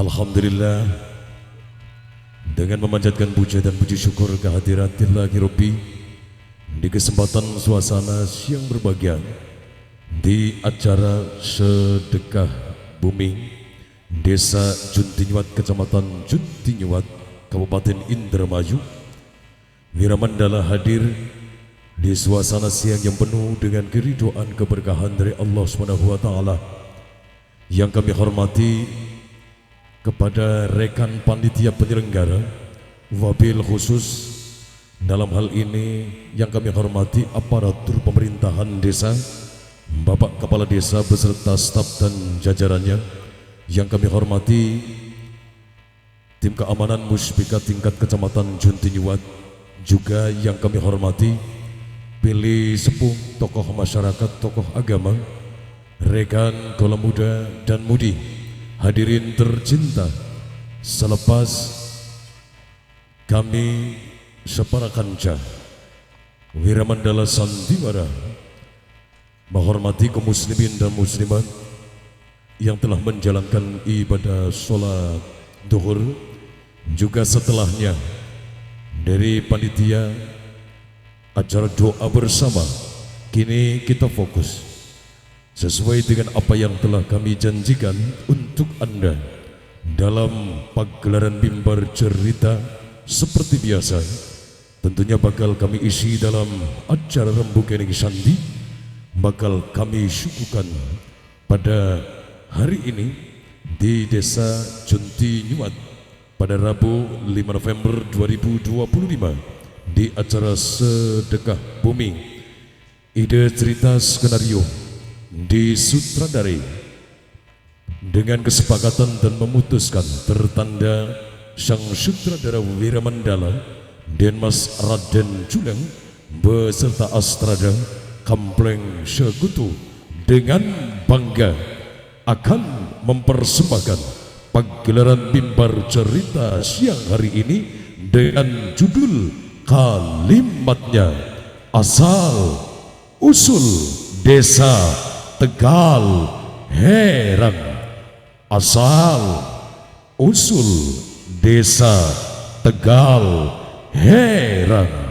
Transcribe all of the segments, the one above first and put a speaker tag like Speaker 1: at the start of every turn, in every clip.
Speaker 1: Alhamdulillah, dengan memanjatkan puja dan puji syukur kehadirat Ilahi Rabbi di kesempatan suasana siang berbahagia di acara sedekah bumi Desa Juntinyuat, Kecamatan Juntinyuat, Kabupaten Indramayu. Wiramandala hadir di suasana siang yang penuh dengan keridhaan keberkahan dari Allah SWT. Yang kami hormati kepada rekan panitia penyelenggara, wabil khusus dalam hal ini yang kami hormati aparatur pemerintahan desa, Bapak Kepala Desa beserta staf dan jajarannya. Yang kami hormati tim keamanan Muspika tingkat Kecamatan Juntinyuat, juga yang kami hormati pilih sepuh, tokoh masyarakat, tokoh agama, rekan kaula muda dan mudi, hadirin tercinta. Selepas kami separa kanca Wiramandala Sandiwara menghormati kaum muslimin dan muslimat yang telah menjalankan ibadah sholat duhur, juga setelahnya dari panitia acara doa bersama. Kini kita fokus sesuai dengan apa yang telah kami janjikan untuk Anda dalam pagelaran mimbar cerita. Seperti biasa, tentunya bakal kami isi dalam acara Rembugan Sandi, bakal kami syukukan pada hari ini di Desa Juntinyuat pada Rabu 5 November 2025 di acara sedekah bumi. Ide cerita skenario disutradari dengan kesepakatan dan memutuskan tertanda sang sutradara Wiramandala dan Mas Raden Julang beserta Astrada Kampleng Sekutu dengan bangga akan mempersembahkan pagelaran mimbar cerita siang hari ini dengan judul kalimatnya Asal Usul Desa Tegal Herang. Asal usul Desa Tegal Herang.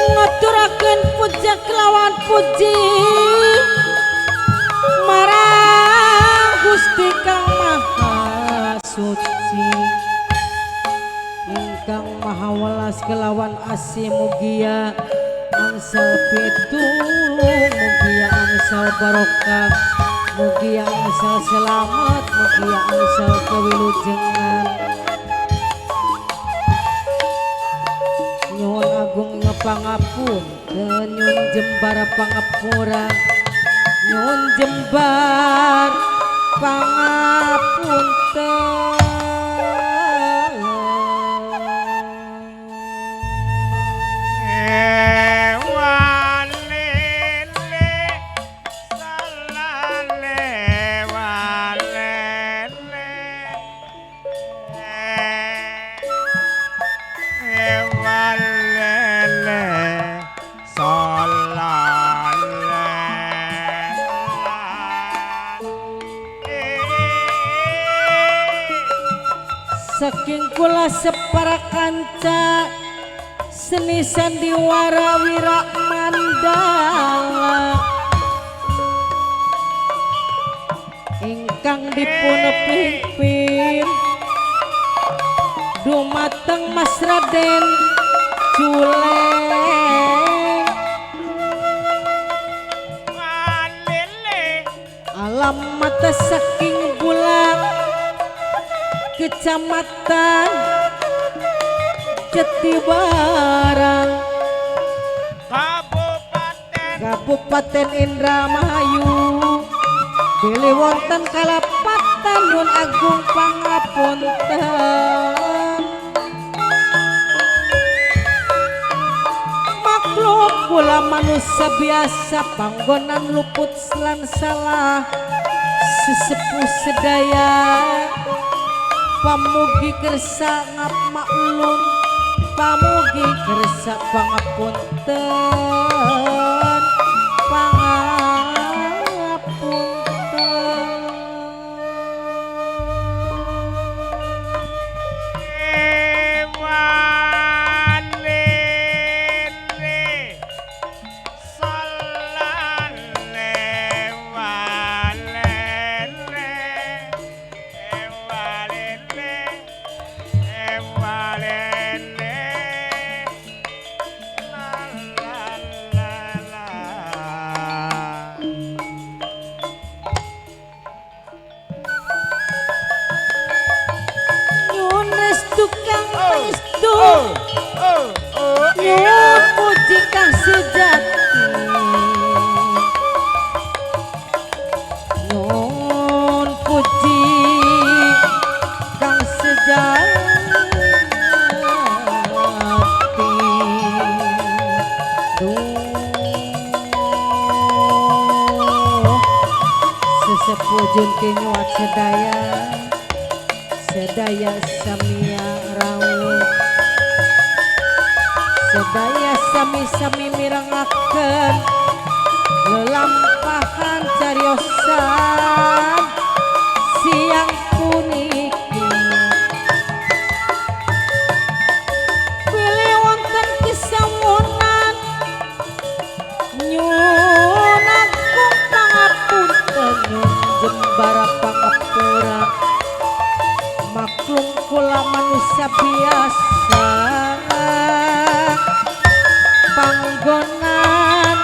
Speaker 2: Ngaturaken puja kelawan puji marang Gusti Kang Maha Suci, ingkang maha welas kelawan asih. Mugia angsal pitulung, mugia angsal barokah, mugia angsal selamat, mugia angsal kawilujengan. Nyuwun agung ngepangapun, nyuwun jembar pangapura, nyuwun jembar pangapunten.
Speaker 3: Sol
Speaker 2: saking kula separa kanca seni sandiwara wira mandala ingkang dipun pimpin dumateng Mas Raden Culeng alamat saking Bulang Kecamatan Jatibarang Kabupaten Indramayu bilih wonten kalapatan Nyun Agung pangapunten maklum kula manusia biasa panggonan luput lan salah sesepuh sedaya pamugi kersa ngap maklum pamugi kersa pangapunten puji kang sejati nyun puji kang sejati sesepuh junti nyuat sedaya samia rawuh sedaya sami-sami mirengaken lelampahan cariosan siang puniki pilih wonten kisawunan Nyun Agung pangapunten Nyun Jembara Pangapura maklum kula manusia biasa panggonan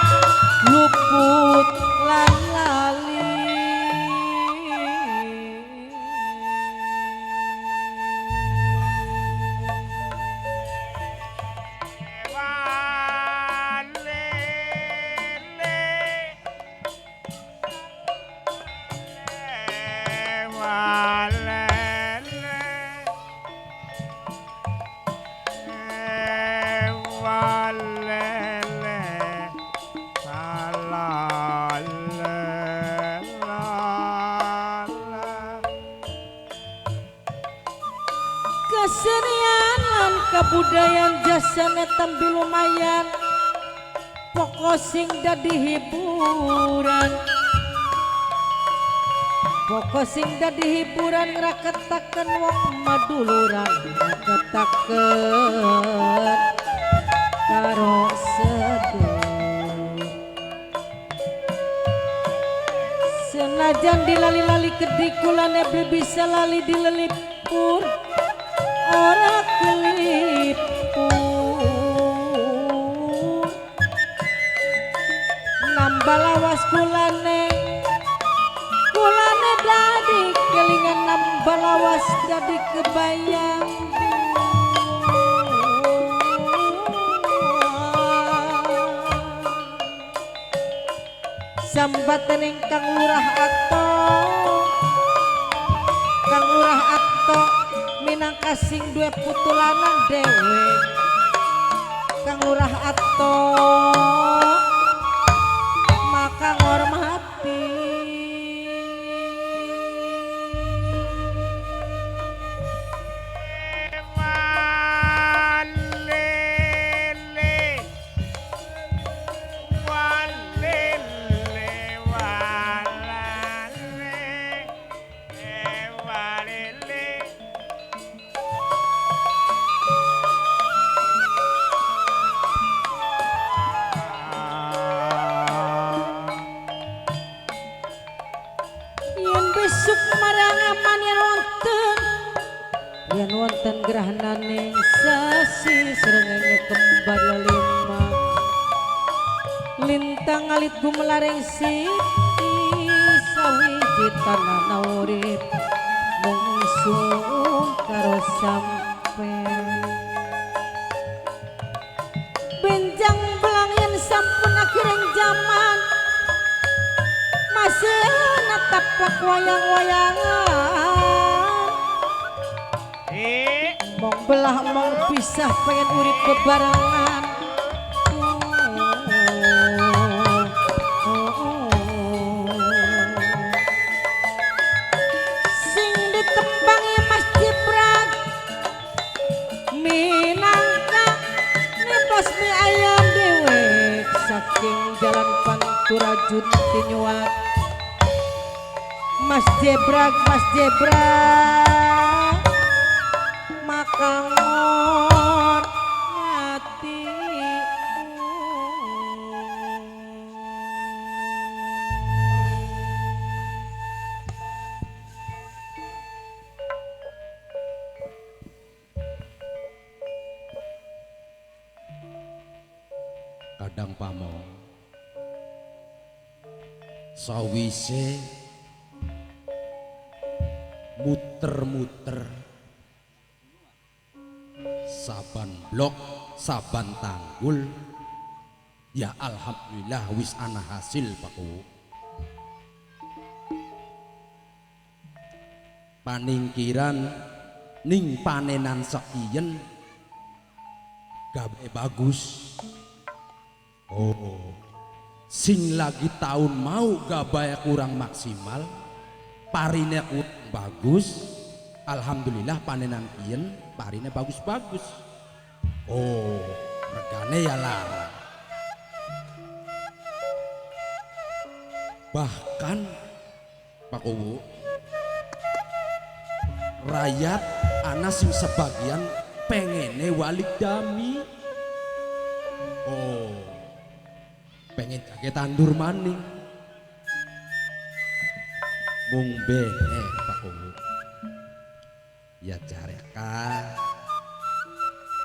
Speaker 2: luput lan lali kesenian lan kabudayaan jasane tembi lumayan pokok sing dadi hiburan pokok sing dadi hiburan ngraketaken wong maduluran ngraketaken karo sedih senajan dilali-lali kedhi kulane bisa lali dilelipur ora kelipur nambah lawas kulane dadi kelingan nambah lawas dadi kebayang sambatan ingkang lurah ato minangka sing duwe putu lanang dhewe kang lurah ato maka ngormati wonten grahananing sasi srengenge kembar lima lintang alit gumelareng siti sawiji tanana urip mungsung karo sampean benjang belang yen sampun akhiring zaman masih natapak wayang-wayangan mong belah mong pisah pengen urip bebarengan sing ditembangi Mas Jibran minangka nipos mi ayam dewek saking jalan Panturajun tinyuat Mas Jebrag makangon mati
Speaker 3: kadang pamong sawise muter-muter saban blok saban tanggul ya alhamdulillah wis ana hasil Paku paningkiran ning panenan sekiyen gawe bagus oh sing lagi tahun mau gabaya kurang maksimal parine bagus alhamdulillah panenan kiyen parine bagus-bagus oh regane ya larang bahkan Pak Uwu rakyat ana sing sebagian pengene walik dami oh pengen kage tandur maning mung Pak Uwu ya jareka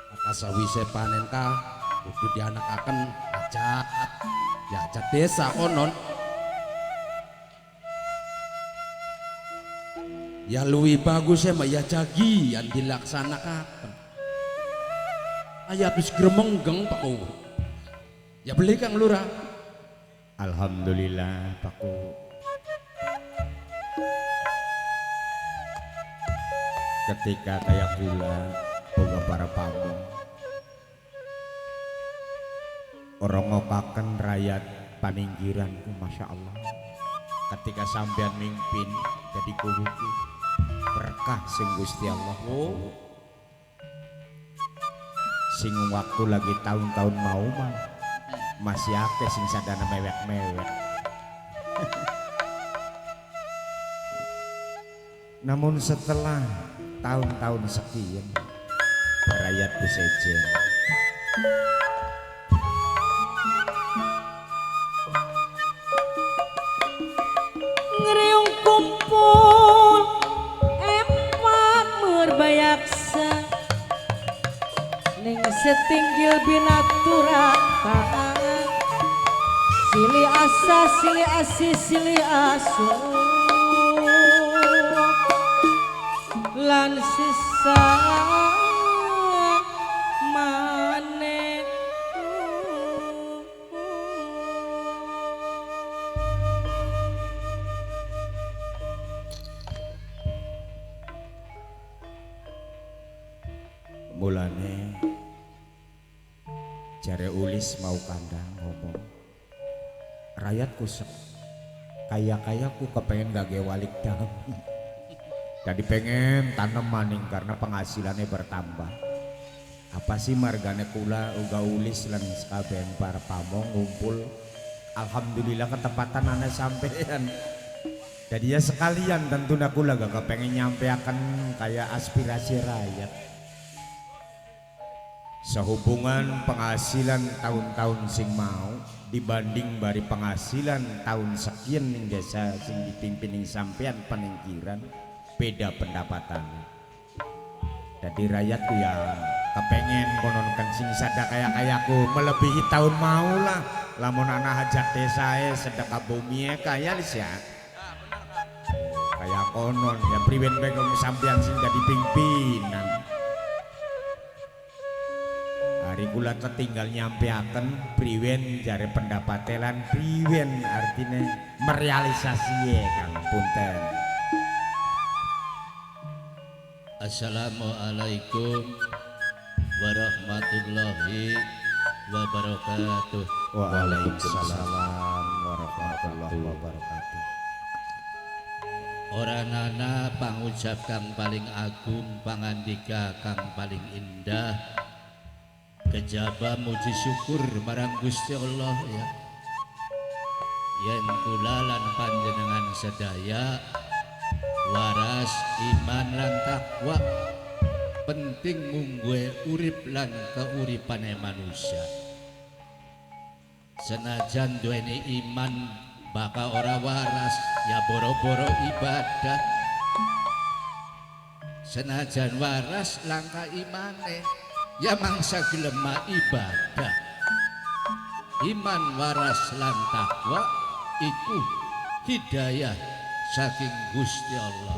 Speaker 3: maka sawise panen ka kudu dianakaken ajat ya ajat desa konon ya luwih bagus ya ya jagian dilaksanakan ayat wis gremenggeng Pak Uwu ya beli Kang Lurah
Speaker 4: alhamdulillah Pak Uwu ketika kayak pula boga para pamong orang ngokaken rakyat paninggiranku Masya Allah ketika sampean mimpin jadi kubuku berkah sing Gusti Allah oh. Sing waktu lagi tahun-tahun mau mah masih akeh sing sadana mewek-mewek namun setelah tahun-tahun sekian rakyat besejen
Speaker 2: ngeriung kumpul empat merbayaksa ning setinggil binatura tangan sili asa sili asi sili asu lan sisa maneh
Speaker 4: mulane jare ulis mau kandang ngomong rakyatku kaya-kaya ku kepengen gage walik dami jadi pengen tanam maning karena penghasilannya bertambah apa sih margane kula uga ulis lan sekabehan para pamong ngumpul alhamdulillah ketepatan ana sampean jadi ya sekalian tentu aku lah gak kepengen nyampeakan kayak aspirasi rakyat sehubungan penghasilan tahun-tahun sing mau dibanding bari penghasilan tahun sekian ning desa sing dipimpin ning sampean peningkiran beda pendapatan Jadi rakyatku ya kepengen konon kencing sada kayaku melebihi tahun mau lah. Lamun anak hajat desa sedekah bumi kaya lis ya. Kayak konon ya priwen begong sampean sing jadi pimpinan. Hari kula tinggal nyampeaken priwen jare pendapatelan priwen artine merealisasi Kang punten.
Speaker 5: Assalamualaikum warahmatullahi wabarakatuh.
Speaker 4: Waalaikumsalam warahmatullahi wabarakatuh.
Speaker 5: Oranana pangucap kang paling agung, pangandika kang paling indah, kejaba muji syukur marang Gusti Allah ya. Yen kula lan panjenengan sedaya waras iman lan takwa penting mungguhe urip lan keuripane manusia. Senajan duweni iman baka ora waras ya boro-boro ibadah. Senajan waras langka imane ya mangsa gelema ibadah. Iman waras lan takwa iku hidayah saking Gusti Allah.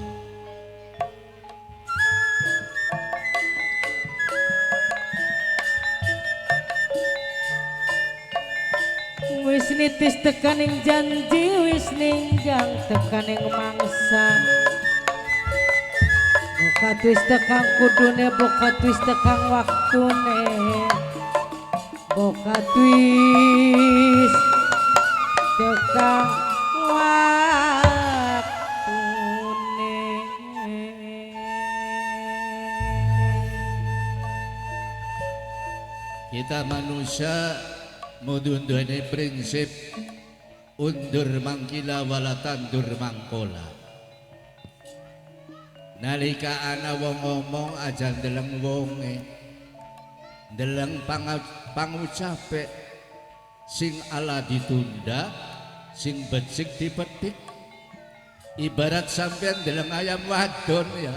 Speaker 2: Wis nitis tekaning janji, wis ninggang tekaning mangsa. Buka twis tekang kudune, buka twis tekang waktune. Buka twis tekang waktune.
Speaker 5: Kita manusia mudun-duane prinsip undur mangkila wala tandur mangkola. Nalika ana wong ngomong aja ndeleng wonge, ndeleng pangucape, sing ala ditunda, sing becik dipetik. Ibarat sampean ndeleng ayam wadon ya,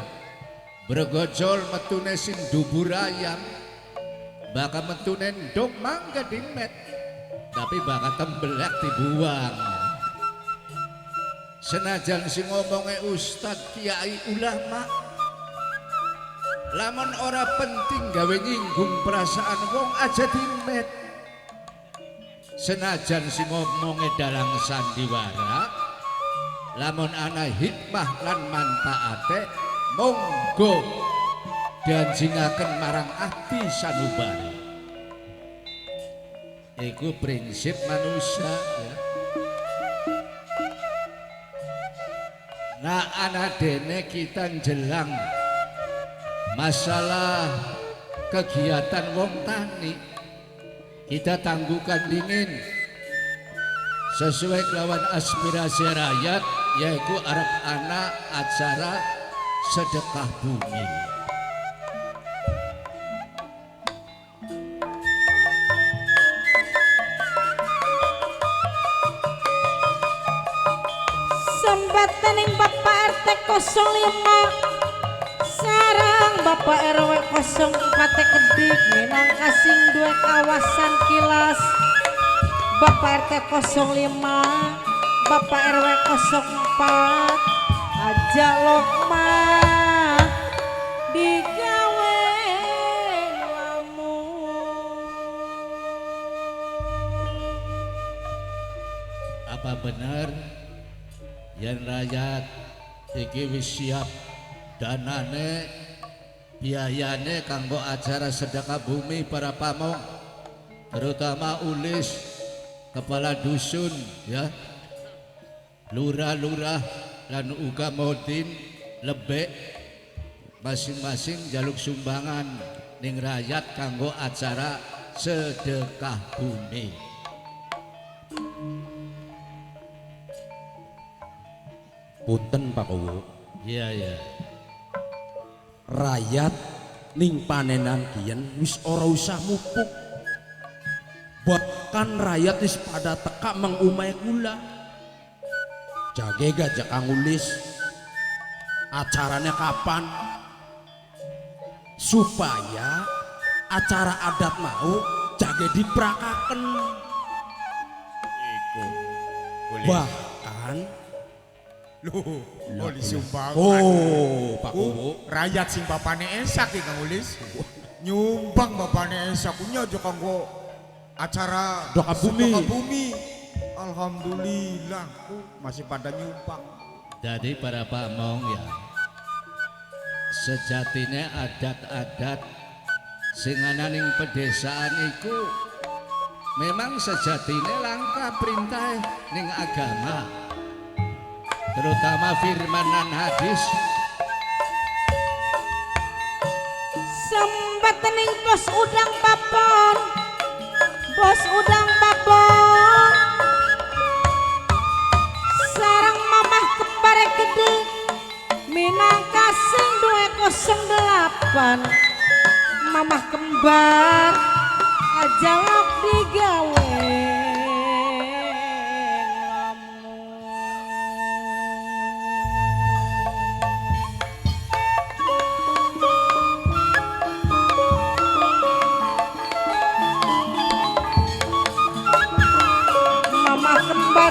Speaker 5: bergojol metune sing dubur ayam, baka metune ndok mangga dimet, tapi baka tembelak dibuang. Senajan sing ngomongnya ustad kiai ulama, lamun ora penting gawe nyinggung perasaan wong aja dimet. Senajan sing ngomongnya dalang sandiwara, lamun ana hikmah lan manfaate monggo dianjingaken marang ati sanubari. Iku prinsip manusia ya. Nah anak dene kita jelang masalah kegiatan wong tani, kita tangguhkan dingin sesuai kelawan aspirasi rakyat, yaitu arep anak acara sedekah bumi.
Speaker 2: Sambataning Bapak RT 05 sarang Bapak RW 04 Kedik minangka sing duwe kawasan kilas. Bapak RT 05 Bapak RW 04 aja lokma digawe lamun.
Speaker 5: Apa benar yang rakyat iki wis siap danane biayane kanggo acara sedekah bumi para pamong, terutama ulis kepala dusun ya, lurah-lurah lan uga modin lebek masing-masing jaluk sumbangan ning rakyat kanggo acara sedekah bumi.
Speaker 3: Punten Pak Kowo,
Speaker 5: Iya ya.
Speaker 3: rakyat ning panenan kian wis ora usah mupuk. Bahkan rakyat wis pada teka mengumai kula. Jage gajah kang ulis acaranya kapan? supaya acara adat mau jage diprakaken.
Speaker 4: Iku.
Speaker 3: Bahkan
Speaker 4: Loh, disumbang.
Speaker 3: oh Pak Kuwu
Speaker 4: Rakyat sing bapane esak iki Kang Ulis. Nyumbang bapane esak punya aja kanggo acara
Speaker 3: Doa bumi.
Speaker 4: Doa bumi. Alhamdulillah masih pada nyumbang.
Speaker 5: Jadi para pamong ya, sejatinya adat-adat sing ana ning pedesaan iku memang sejatinya langkah perintah ning agama, terutama firmanan hadis.
Speaker 2: Sembat ning bos udang papon, bos udang papon, sarang mamah kepare gede, minangka sing 208, mamah kembar ajalok digawe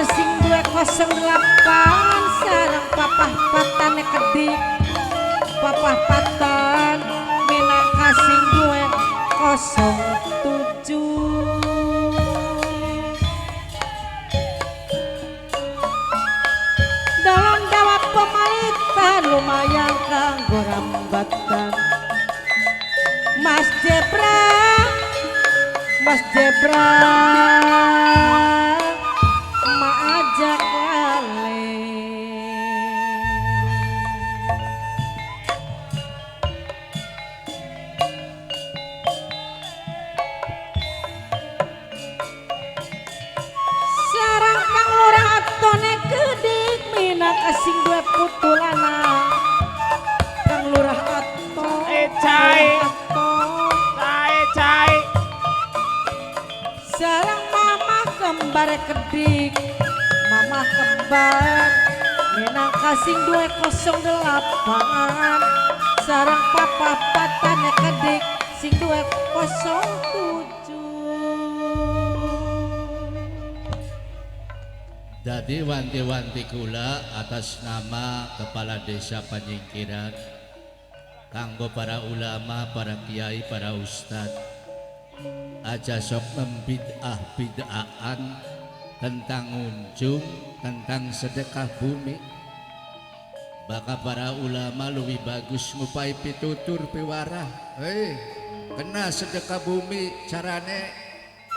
Speaker 2: sing 208 sareng papah patane kedik, papah patan minangka sing 207. Dalam dawa pemerintah lumayan kanggo rambatan. Mas Jebra, Mas Jebra ajak lale. Sarang kang lurah atone gedik minangka sing 2 putu lanang. Kang lurah ato
Speaker 4: Cai.
Speaker 2: sarang mamah kembar kedik, mamah kembar minangka sing 208 sarang papa patane kedik sing 207.
Speaker 5: Jadi wanti-wanti kula atas nama Kepala Desa Panyingkiran, kanggo para ulama, para kiai, para ustadz, aja sok membid'ah-bid'ahan tentang unjung, tentang sedekah bumi. Baka para ulama lebih bagus ngupai pitutur piwarah. Kena sedekah bumi carane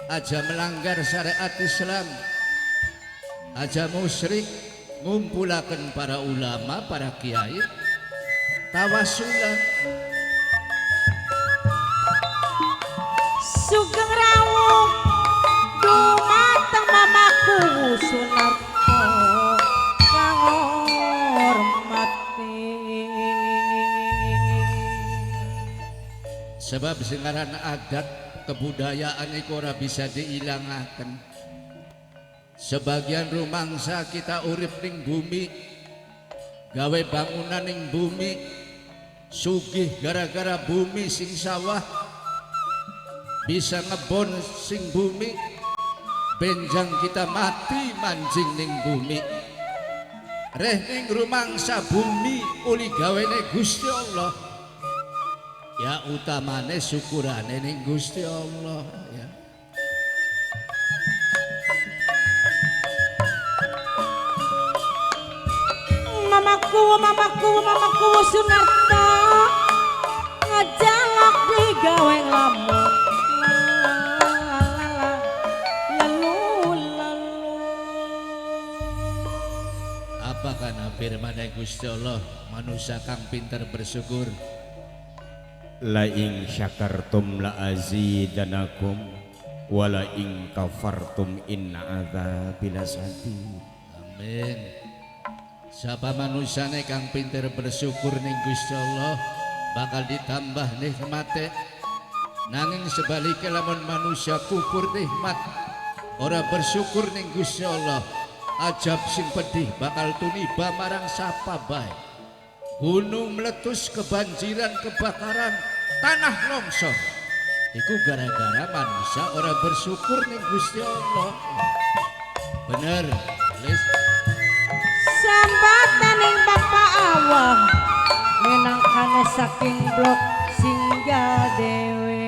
Speaker 5: aja melanggar syariat Islam, aja musyrik. Ngumpulaken para ulama, para kiai, tawasulan.
Speaker 2: Sugeng rawuh dumateng mamaku Sunarto kang hormati.
Speaker 5: Sebab singaran adat kebudayaan iku ora bisa diilangaken. Sebagian rumangsa kita urip ning bumi, gawe bangunan ning bumi, sugih gara-gara bumi sing sawah, bisa ngebon sing bumi, benjang kita mati mancing ning bumi. Reh ning rumangsa bumi uli gawene Gusti Allah, ya utamane syukurane ning Gusti Allah ya.
Speaker 2: Mamaku Sunarto ngajalak digawe lamun.
Speaker 5: Apa kana firman Gusti Allah, manusia kang pinter bersyukur.
Speaker 4: La ing syakartum la azidanakum wa la ing kafartum inna adzabi lasadid.
Speaker 5: Amin. Siapa manusiane kang pinter bersyukur ning Gusti Allah bakal ditambah nikmate. Nanging sebaliknya lamun manusia kufur nikmat, ora bersyukur ning Gusti Allah, ajab sing pedih bakal tuniba marang sapa bae. Gunung meletus, kebanjiran, kebakaran, tanah longsor. Iku gara-gara manusia orang bersyukur ning Gusti Allah. Bener, Lis.
Speaker 2: Sambataning Bapak Allah menangkane saking blok singgal dewe.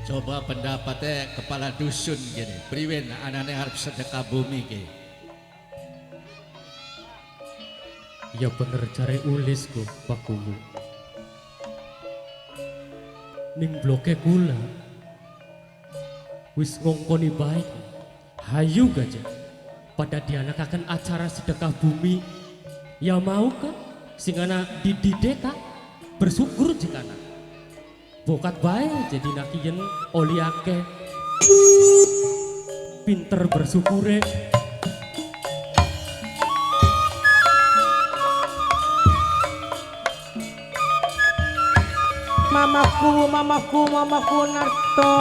Speaker 5: Coba pendapatnya kepala dusun gini, priwen anane harus sedekah bumi ki.
Speaker 6: Ya bener cari ulis kok Pak Kuwu. Ning bloke kula wis ngongkoni baik. Hayu gajah pada dianakaken acara sedekah bumi. Ya mau kan sing ana didide tak bersyukur jikana. Bokat baik jadi nakiyen oli akeh. Pinter bersyukure.
Speaker 2: Mamaku narto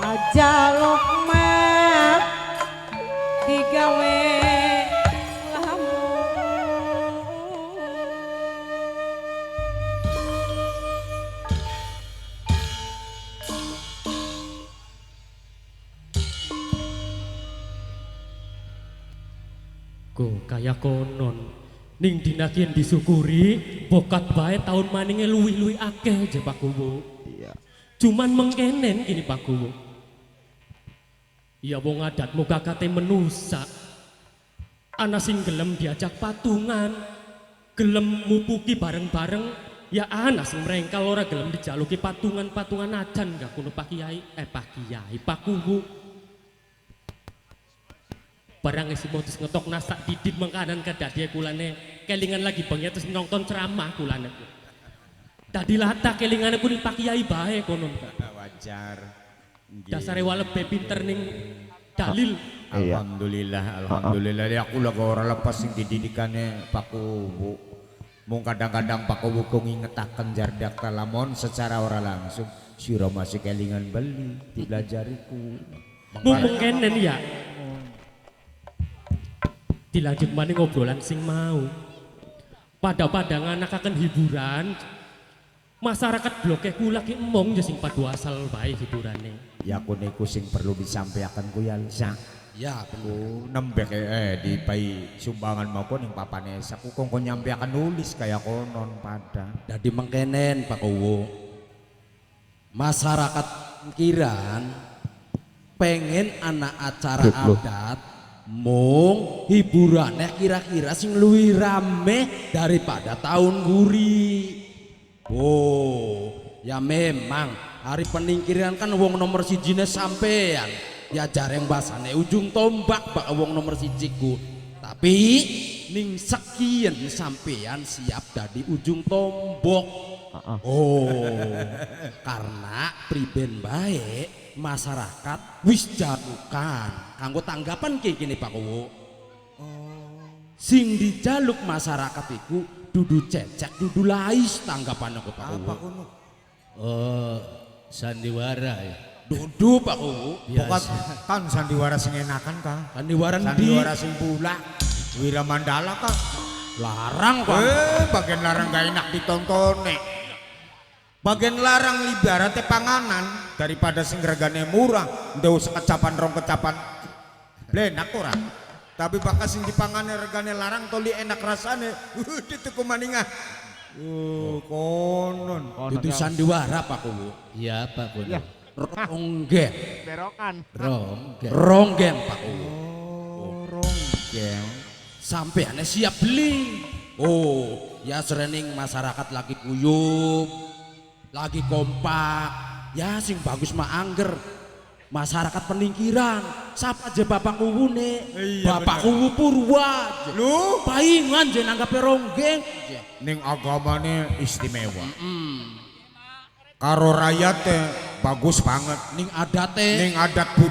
Speaker 2: aja lokmat digawe
Speaker 6: kaya konon ning dinakin disyukuri bokat bae tahun maninge luwih-luwih akeh aja Pak Kuwu. Iya. Cuman mengkenen gini Pak Kuwu. Ya wong adat muga kate menusa. Ana sing gelem diajak patungan, gelem mupuki bareng-bareng, ya ana sing mrengkal ora gelem dijaluki patungan-patungan ajan gak kuno Pak Kiai, Pak Kuwu. Barang isi modus ngetok nasak didit mengkanan ke dadia kulane kelingan lagi bangnya terus nonton ceramah kulane tadi lata kelingan aku nih Pak Kiai bae konon
Speaker 4: Wajar.
Speaker 6: dasare walebe pinter ning dalil.
Speaker 4: Alhamdulillah ya aku lagi orang lepas sing dididikane Pak Kuwu. Mung kadang-kadang Pak Kuwu kok ngingetaken jardak lamun secara ora langsung sira masih kelingan beli dipelajariku.
Speaker 6: Mumpung kenen ya dilanjut maning ngobrolan sing mau pada nganakaken hiburan masyarakat bloke kula ki emong ya sing padu asal bae hiburane.
Speaker 4: Ya aku niku sing perlu disampaikan ku ya Lisa.
Speaker 5: Ya
Speaker 4: Aku nembek di pai sumbangan mau ning papane saku kok nyampeaken nulis kaya konon pada.
Speaker 3: Dadi mengkenen Pak Kuwu. Masyarakat Kiran pengen anak acara adat mung hiburannya kira-kira sing luwih rame daripada tahun guri. Oh, ya memang hari peningkiran kan wong nomor sijine sampean. Ya jareng basane ujung tombak bak wong nomor sijiku. Tapi ning sekian sampean siap dadi ujung tombok. Oh, karena priben baik masyarakat wis jalukan kanggo tanggapan kayak gini Pak Kuwu. Sing dijaluk masyarakat iku dudu cecek dudu lais tanggapan aku Pak Kuwu.
Speaker 5: sandiwara ya.
Speaker 3: Dudu Pak Kuwu.
Speaker 4: Pokat kan sandiwara sing enakan ka. Sandiwara sing bulak. Wiramandala ka.
Speaker 3: Larang Pak.
Speaker 4: Bagian larang gak enak ditontone. Bagian larang ibaratnya panganan daripada sing regane murah ndeu sekecapan rong kecapan blenak ora tapi bakal sing dipangane regane larang toli enak rasane dituku maningah konon
Speaker 3: Dudu sandiwara Pak Kuwu.
Speaker 5: Iya Pak Kuwu.
Speaker 3: Ronggeng
Speaker 7: berokan
Speaker 3: ronggeng Pak Kuwu.
Speaker 4: ronggeng
Speaker 3: Sampeane siap beli. Oh ya serening masyarakat lagi kuyup lagi kompak ya sing bagus mah angger masyarakat peningkiran sapa aja Bapak Kuwu Bapak Kuwu Purwa
Speaker 4: lu
Speaker 3: paingan je nanggape ronggeng
Speaker 4: ning agamane istimewa karo rakyatnya bagus banget
Speaker 3: ning adate
Speaker 4: ning adat budaya